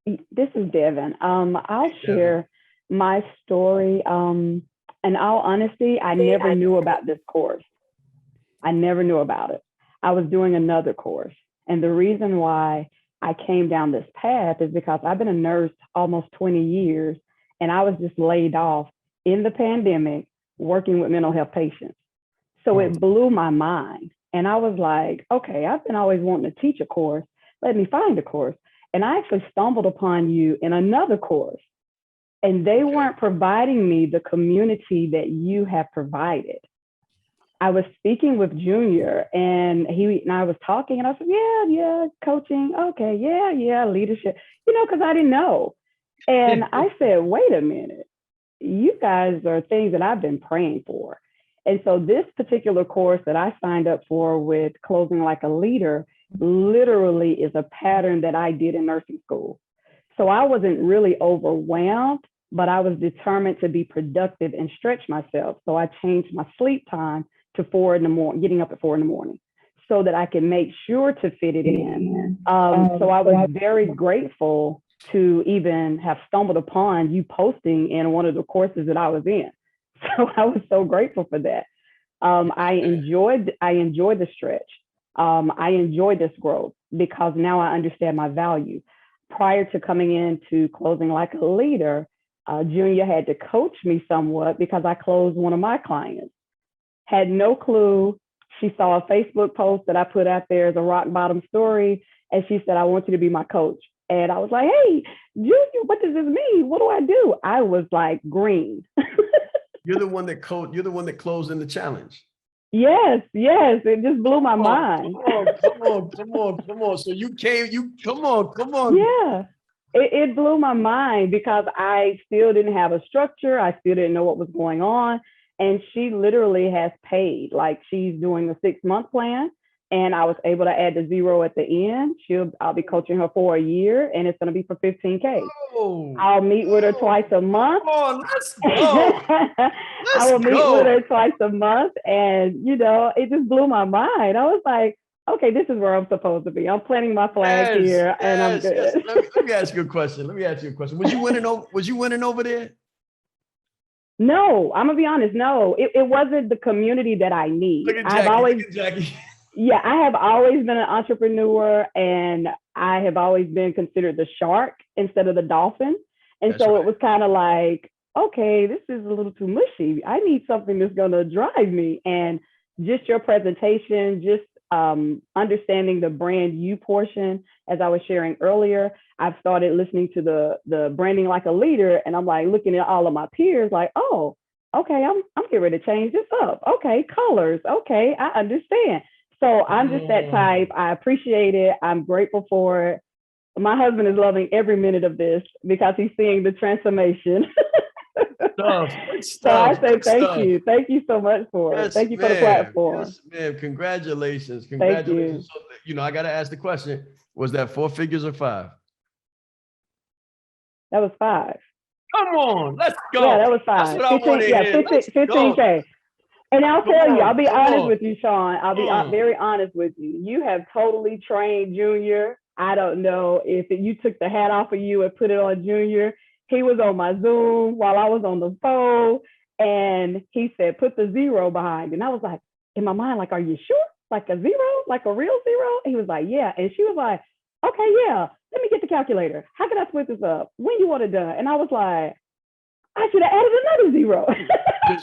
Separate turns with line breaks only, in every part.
This is Devin. I'll share my story. In all honesty, I never knew about this course. I never knew about it. I was doing another course. And the reason why I came down this path is because I've been a nurse almost 20 years, and I was just laid off in the pandemic working with mental health patients. So it blew my mind. And I was like, okay, I've been always wanting to teach a course. Let me find a course. And I actually stumbled upon you in another course. And they weren't providing me the community that you have provided. I was speaking with Junior, and he and I was talking, and I said, yeah, coaching. Okay, yeah, leadership, because I didn't know. And I said, wait a minute, you guys are things that I've been praying for. And so this particular course that I signed up for with Closing Like a Leader literally is a pattern that I did in nursing school. So I wasn't really overwhelmed, but I was determined to be productive and stretch myself. So I changed my sleep time to 4 in the morning, getting up at 4 in the morning, so that I can make sure to fit it in. So I was very grateful to even have stumbled upon you posting in one of the courses that I was in. So I was so grateful for that. I enjoyed the stretch. I enjoyed this growth because now I understand my value. Prior to coming into Closing Like a Leader, Junior had to coach me somewhat because I closed one of my clients. Had no clue. She saw a Facebook post that I put out there as a rock bottom story, and she said, I want you to be my coach. And I was like, hey, Junior, what does this mean? What do I do? I was like green.
You're the one that closed in the challenge.
Yes. It just blew my mind.
Come on. So come on.
Yeah. It blew my mind because I still didn't have a structure. I still didn't know what was going on. And she literally has paid, like she's doing a 6-month plan. And I was able to add the 0 at the end. I'll be coaching her for a year, and it's going to be for $15K. I'll meet with her twice a month.
Let's go.
I will meet with her twice a month. And, it just blew my mind. I was like, okay, this is where I'm supposed to be. I'm planting my flag here, and I'm good.
Yes. Let me ask you a question. Was you winning over there?
No, I'm gonna be honest. No, it wasn't the community that I need. I have always been an entrepreneur, and I have always been considered the shark instead of the dolphin. And it was kind of like, okay, this is a little too mushy. I need something that's gonna drive me. And just your presentation, just understanding the brand you portion, as I was sharing earlier, I've started listening to the branding like a leader, and I'm like looking at all of my peers like, oh, okay, I'm getting ready to change this up. Okay, colors. Okay, I understand. So I'm just that type. I appreciate it. I'm grateful for it. My husband is loving every minute of this because he's seeing the transformation. So I say thank you. Thank you so much for it. Thank you for the platform.
Yes, ma'am. Congratulations.
Thank you.
So, I got to ask the question, was that 4 figures or 5?
That was 5.
Come on, let's go.
Yeah, that was 5.
That's what I want to hear.
15K. And I'll tell you, I'll be honest with you, Shaan. I'll be very honest with you. You have totally trained Junior. I don't know if you took the hat off of you and put it on Junior. He was on my Zoom while I was on the phone, and he said, put the 0 behind. And I was like, in my mind, like, are you sure? Like a 0? Like a real 0? He was like, yeah. And she was like, okay, yeah, let me get the calculator. How can I split this up? When you want it done? And I was like, I should have added another 0.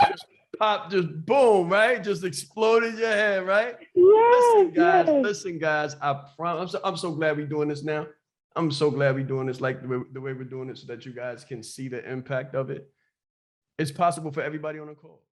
just pop, just boom, right? Just exploded your head, right?
Yes,
Listen, guys, I promise. I'm so glad we're doing this now. I'm so glad we're doing this like the way we're doing it so that you guys can see the impact of it. It's possible for everybody on the call.